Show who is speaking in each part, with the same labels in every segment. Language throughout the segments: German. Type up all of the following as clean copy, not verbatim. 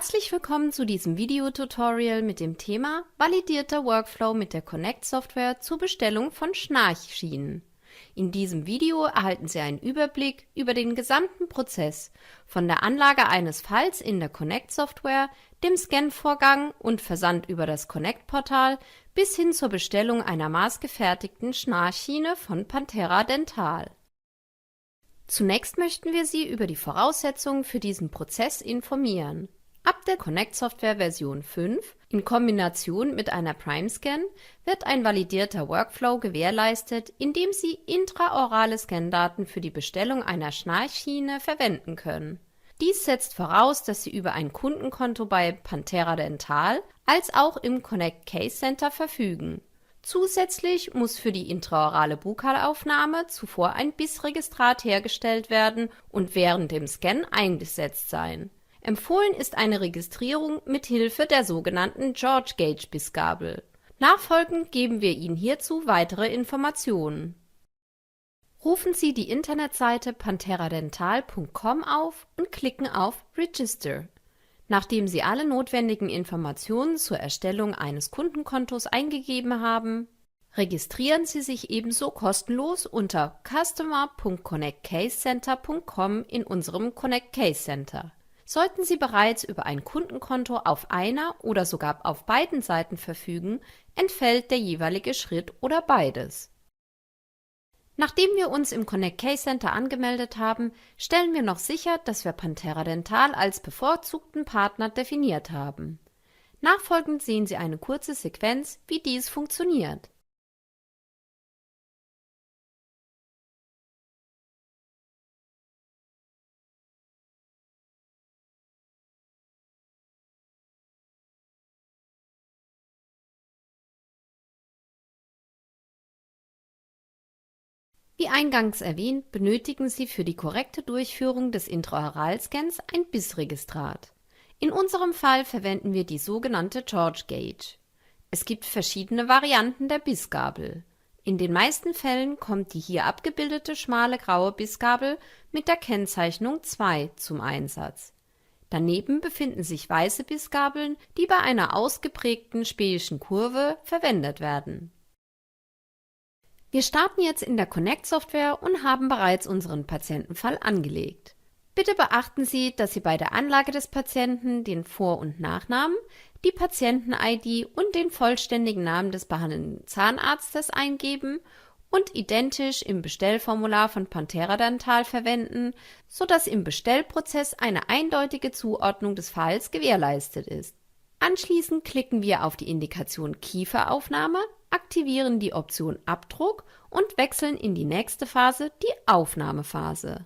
Speaker 1: Herzlich willkommen zu diesem Videotutorial mit dem Thema Validierter Workflow mit der Connect-Software zur Bestellung von Schnarchschienen. In diesem Video erhalten Sie einen Überblick über den gesamten Prozess, von der Anlage eines Falls in der Connect-Software, dem Scan-Vorgang und Versand über das Connect-Portal bis hin zur Bestellung einer maßgefertigten Schnarchschiene von Panthera Dental. Zunächst möchten wir Sie über die Voraussetzungen für diesen Prozess informieren. Ab der Connect-Software Version 5 in Kombination mit einer PrimeScan wird ein validierter Workflow gewährleistet, indem Sie intraorale Scandaten für die Bestellung einer Schnarchschiene verwenden können. Dies setzt voraus, dass Sie über ein Kundenkonto bei Panthera Dental als auch im Connect Case Center verfügen. Zusätzlich muss für die intraorale Bukalaufnahme zuvor ein BIS-Registrat hergestellt werden und während dem Scan eingesetzt sein. Empfohlen ist eine Registrierung mit Hilfe der sogenannten George Gauge BIS-Gabel. Nachfolgend geben wir Ihnen hierzu weitere Informationen. Rufen Sie die Internetseite pantheradental.com auf und klicken auf Register. Nachdem Sie alle notwendigen Informationen zur Erstellung eines Kundenkontos eingegeben haben, registrieren Sie sich ebenso kostenlos unter customer.connectcasecenter.com in unserem Connect Case Center. Sollten Sie bereits über ein Kundenkonto auf einer oder sogar auf beiden Seiten verfügen, entfällt der jeweilige Schritt oder beides. Nachdem wir uns im Connect Case Center angemeldet haben, stellen wir noch sicher, dass wir Panthera Dental als bevorzugten Partner definiert haben. Nachfolgend sehen Sie eine kurze Sequenz, wie dies funktioniert. Wie eingangs erwähnt, benötigen Sie für die korrekte Durchführung des Intraoralscans ein BIS-Registrat. In unserem Fall verwenden wir die sogenannte George Gauge. Es gibt verschiedene Varianten der BIS-Gabel. In den meisten Fällen kommt die hier abgebildete schmale graue BIS-Gabel mit der Kennzeichnung 2 zum Einsatz. Daneben befinden sich weiße BIS-Gabeln, die bei einer ausgeprägten späischen Kurve verwendet werden. Wir starten jetzt in der Connect-Software und haben bereits unseren Patientenfall angelegt. Bitte beachten Sie, dass Sie bei der Anlage des Patienten den Vor- und Nachnamen, die Patienten-ID und den vollständigen Namen des behandelnden Zahnarztes eingeben und identisch im Bestellformular von Panthera Dental verwenden, sodass im Bestellprozess eine eindeutige Zuordnung des Falls gewährleistet ist. Anschließend klicken wir auf die Indikation Kieferaufnahme, aktivieren die Option Abdruck und wechseln in die nächste Phase, die Aufnahmephase.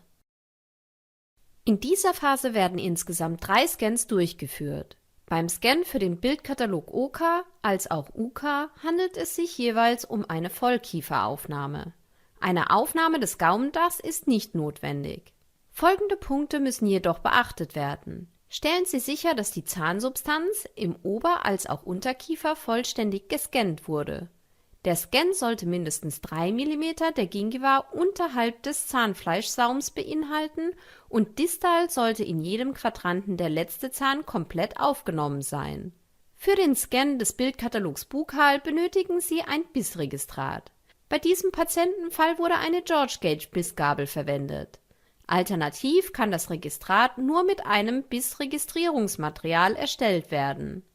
Speaker 1: In dieser Phase werden insgesamt 3 Scans durchgeführt. Beim Scan für den Bildkatalog OK als auch UK handelt es sich jeweils um eine Vollkieferaufnahme. Eine Aufnahme des Gaumendachs ist nicht notwendig. Folgende Punkte müssen jedoch beachtet werden. Stellen Sie sicher, dass die Zahnsubstanz im Ober- als auch Unterkiefer vollständig gescannt wurde. Der Scan sollte mindestens 3 mm der Gingiva unterhalb des Zahnfleischsaums beinhalten und distal sollte in jedem Quadranten der letzte Zahn komplett aufgenommen sein. Für den Scan des Bildkatalogs Bukal benötigen Sie ein BIS-Registrat. Bei diesem Patientenfall wurde eine George Gauge BIS-Gabel verwendet. Alternativ kann das Registrat nur mit einem BIS-Registrierungsmaterial erstellt werden.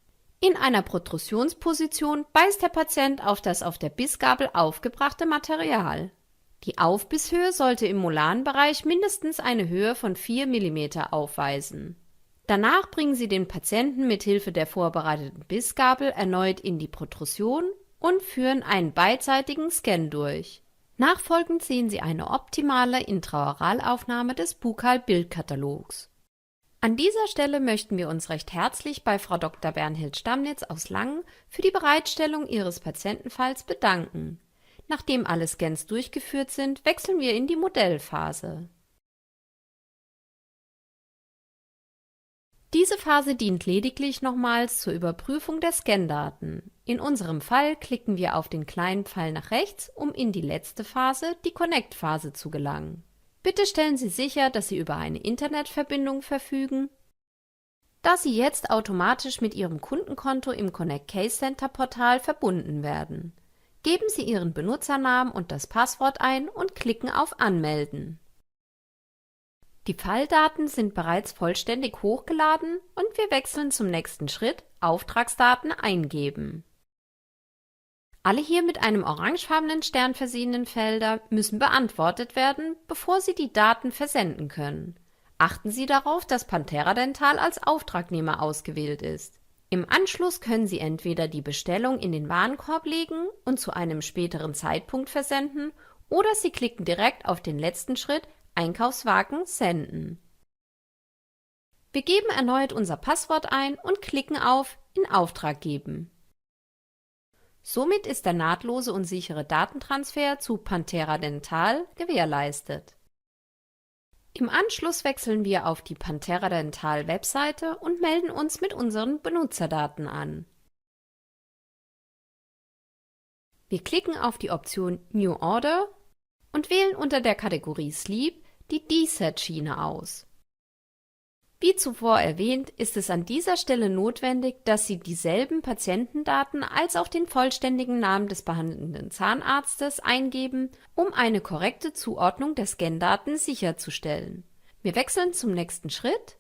Speaker 1: In einer Protrusionsposition beißt der Patient auf das auf der BIS-Gabel aufgebrachte Material. Die Aufbisshöhe sollte im molaren Bereich mindestens eine Höhe von 4 mm aufweisen. Danach bringen Sie den Patienten mit Hilfe der vorbereiteten BIS-Gabel erneut in die Protrusion und führen einen beidseitigen Scan durch. Nachfolgend sehen Sie eine optimale Intraoralaufnahme des Bukal-Bildkatalogs. An dieser Stelle möchten wir uns recht herzlich bei Frau Dr. Bernhild Stamnitz aus Langen für die Bereitstellung Ihres Patientenfalls bedanken. Nachdem alle Scans durchgeführt sind, wechseln wir in die Modellphase. Diese Phase dient lediglich nochmals zur Überprüfung der Scandaten. In unserem Fall klicken wir auf den kleinen Pfeil nach rechts, um in die letzte Phase, die Connect-Phase, zu gelangen. Bitte stellen Sie sicher, dass Sie über eine Internetverbindung verfügen da sie jetzt automatisch mit Ihrem Kundenkonto im Connect Case Center Portal verbunden werden. Geben Sie Ihren Benutzernamen und das Passwort ein und klicken auf Anmelden. Die Falldaten sind bereits vollständig hochgeladen und wir wechseln zum nächsten Schritt: Auftragsdaten eingeben. Alle hier mit einem orangefarbenen Stern versehenen Felder müssen beantwortet werden, bevor Sie die Daten versenden können. Achten Sie darauf, dass Panthera Dental als Auftragnehmer ausgewählt ist. Im Anschluss können Sie entweder die Bestellung in den Warenkorb legen und zu einem späteren Zeitpunkt versenden, oder Sie klicken direkt auf den letzten Schritt: Einkaufswagen senden. Wir geben erneut unser Passwort ein und klicken auf In Auftrag geben. Somit ist der nahtlose und sichere Datentransfer zu Panthera Dental gewährleistet. Im Anschluss wechseln wir auf die Panthera Dental Webseite und melden uns mit unseren Benutzerdaten an. Wir klicken auf die Option New Order und wählen unter der Kategorie Sleep die DSET-Schiene aus. Wie zuvor erwähnt, ist es an dieser Stelle notwendig, dass Sie dieselben Patientendaten als auch den vollständigen Namen des behandelnden Zahnarztes eingeben, um eine korrekte Zuordnung der Scandaten sicherzustellen. Wir wechseln zum nächsten Schritt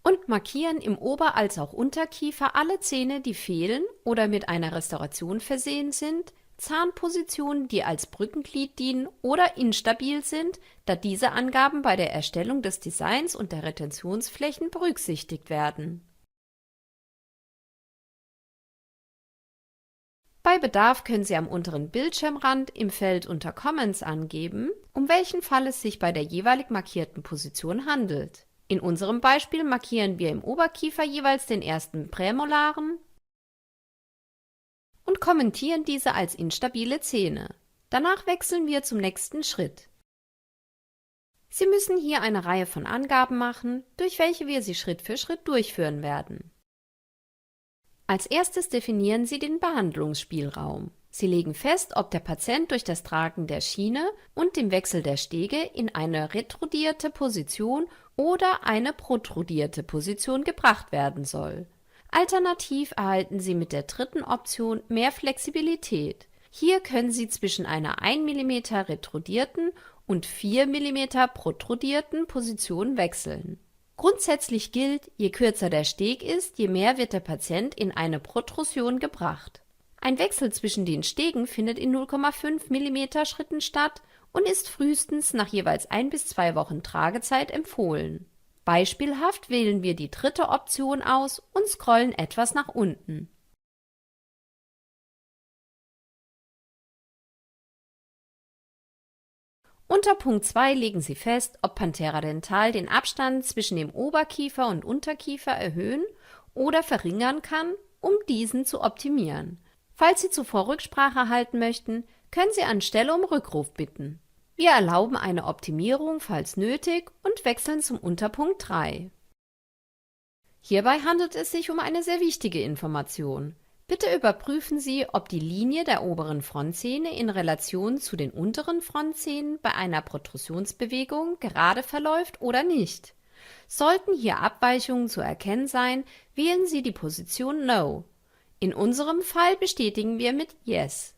Speaker 1: und markieren im Ober- als auch Unterkiefer alle Zähne, die fehlen oder mit einer Restauration versehen sind, Zahnpositionen, die als Brückenglied dienen oder instabil sind, da diese Angaben bei der Erstellung des Designs und der Retentionsflächen berücksichtigt werden. Bei Bedarf können Sie am unteren Bildschirmrand im Feld unter Comments angeben, um welchen Fall es sich bei der jeweilig markierten Position handelt. In unserem Beispiel markieren wir im Oberkiefer jeweils den ersten Prämolaren und kommentieren diese als instabile Zähne. Danach wechseln wir zum nächsten Schritt. Sie müssen hier eine Reihe von Angaben machen, durch welche wir sie Schritt für Schritt durchführen werden. Als erstes definieren Sie den Behandlungsspielraum. Sie legen fest, ob der Patient durch das Tragen der Schiene und dem Wechsel der Stege in eine retrodierte Position oder eine protrudierte Position gebracht werden soll. Alternativ erhalten Sie mit der dritten Option mehr Flexibilität. Hier können Sie zwischen einer 1 mm retrodierten und 4 mm protrudierten Position wechseln. Grundsätzlich gilt, je kürzer der Steg ist, je mehr wird der Patient in eine Protrusion gebracht. Ein Wechsel zwischen den Stegen findet in 0,5 mm Schritten statt und ist frühestens nach jeweils 1 bis 2 Wochen Tragezeit empfohlen. Beispielhaft wählen wir die dritte Option aus und scrollen etwas nach unten. Unter Punkt 2 legen Sie fest, ob Panthera Dental den Abstand zwischen dem Oberkiefer und Unterkiefer erhöhen oder verringern kann, um diesen zu optimieren. Falls Sie zuvor Rücksprache halten möchten, können Sie anstelle um Rückruf bitten. Wir erlauben eine Optimierung, falls nötig, und wechseln zum Unterpunkt 3. Hierbei handelt es sich um eine sehr wichtige Information. Bitte überprüfen Sie, ob die Linie der oberen Frontzähne in Relation zu den unteren Frontzähnen bei einer Protrusionsbewegung gerade verläuft oder nicht. Sollten hier Abweichungen zu erkennen sein, wählen Sie die Position No. In unserem Fall bestätigen wir mit Yes.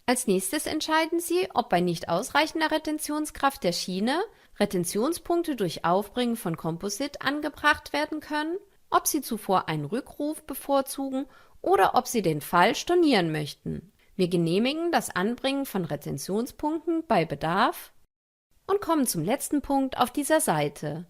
Speaker 1: Als nächstes entscheiden Sie, ob bei nicht ausreichender Retentionskraft der Schiene Retentionspunkte durch Aufbringen von Composite angebracht werden können, ob Sie zuvor einen Rückruf bevorzugen oder ob Sie den Fall stornieren möchten. Wir genehmigen das Anbringen von Retentionspunkten bei Bedarf und kommen zum letzten Punkt auf dieser Seite.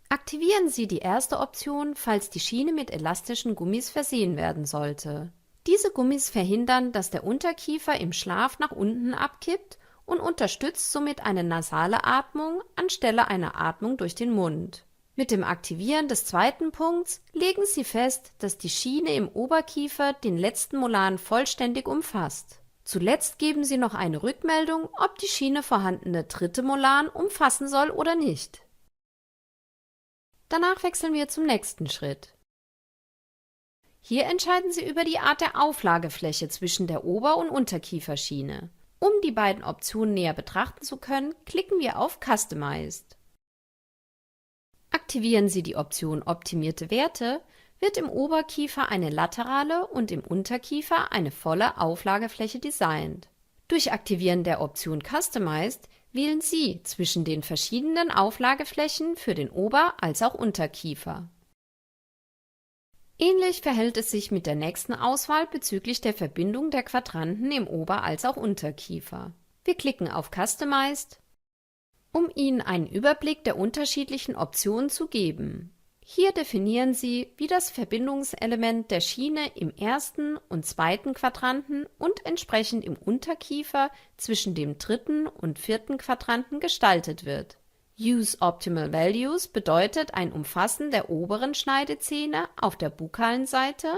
Speaker 1: Aktivieren Sie die erste Option, falls die Schiene mit elastischen Gummis versehen werden sollte. Diese Gummis verhindern, dass der Unterkiefer im Schlaf nach unten abkippt und unterstützt somit eine nasale Atmung anstelle einer Atmung durch den Mund. Mit dem Aktivieren des zweiten Punkts legen Sie fest, dass die Schiene im Oberkiefer den letzten Molaren vollständig umfasst. Zuletzt geben Sie noch eine Rückmeldung, ob die Schiene vorhandene dritte Molaren umfassen soll oder nicht. Danach wechseln wir zum nächsten Schritt. Hier entscheiden Sie über die Art der Auflagefläche zwischen der Ober- und Unterkieferschiene. Um die beiden Optionen näher betrachten zu können, klicken wir auf Customized. Aktivieren Sie die Option Optimierte Werte, wird im Oberkiefer eine laterale und im Unterkiefer eine volle Auflagefläche designt. Durch Aktivieren der Option Customized wählen Sie zwischen den verschiedenen Auflageflächen für den Ober- als auch Unterkiefer. Ähnlich verhält es sich mit der nächsten Auswahl bezüglich der Verbindung der Quadranten im Ober- als auch Unterkiefer. Wir klicken auf Customized, um Ihnen einen Überblick der unterschiedlichen Optionen zu geben. Hier definieren Sie, wie das Verbindungselement der Schiene im ersten und zweiten Quadranten und entsprechend im Unterkiefer zwischen dem dritten und vierten Quadranten gestaltet wird. Use Optimal Values bedeutet ein Umfassen der oberen Schneidezähne auf der bukalen Seite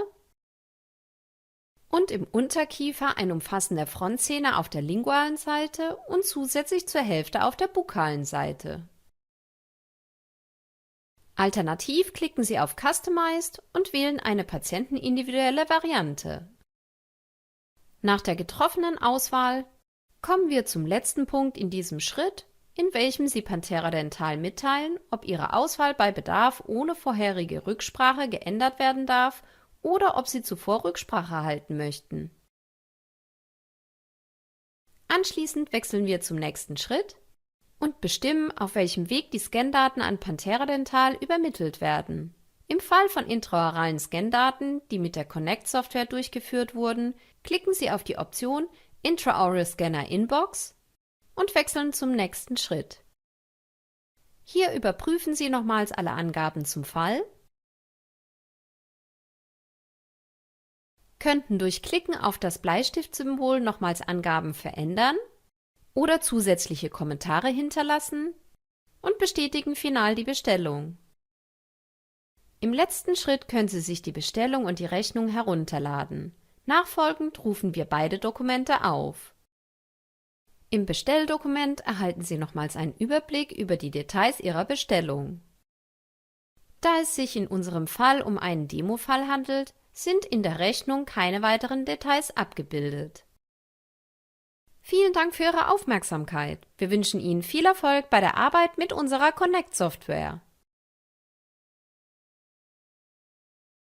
Speaker 1: und im Unterkiefer ein Umfassen der Frontzähne auf der lingualen Seite und zusätzlich zur Hälfte auf der bukalen Seite. Alternativ klicken Sie auf Customized und wählen eine patientenindividuelle Variante. Nach der getroffenen Auswahl kommen wir zum letzten Punkt in diesem Schritt, in welchem Sie Pantera Dental mitteilen, ob Ihre Auswahl bei Bedarf ohne vorherige Rücksprache geändert werden darf oder ob Sie zuvor Rücksprache halten möchten. Anschließend wechseln wir zum nächsten Schritt und bestimmen, auf welchem Weg die Scandaten an Pantera Dental übermittelt werden. Im Fall von intraoralen Scandaten, die mit der Connect-Software durchgeführt wurden, klicken Sie auf die Option Intraoral Scanner Inbox und wechseln zum nächsten Schritt. Hier überprüfen Sie nochmals alle Angaben zum Fall, könnten durch Klicken auf das Bleistiftsymbol nochmals Angaben verändern oder zusätzliche Kommentare hinterlassen und bestätigen final die Bestellung. Im letzten Schritt können Sie sich die Bestellung und die Rechnung herunterladen. Nachfolgend rufen wir beide Dokumente auf. Im Bestelldokument erhalten Sie nochmals einen Überblick über die Details Ihrer Bestellung. Da es sich in unserem Fall um einen Demofall handelt, sind in der Rechnung keine weiteren Details abgebildet. Vielen Dank für Ihre Aufmerksamkeit. Wir wünschen Ihnen viel Erfolg bei der Arbeit mit unserer Connect-Software.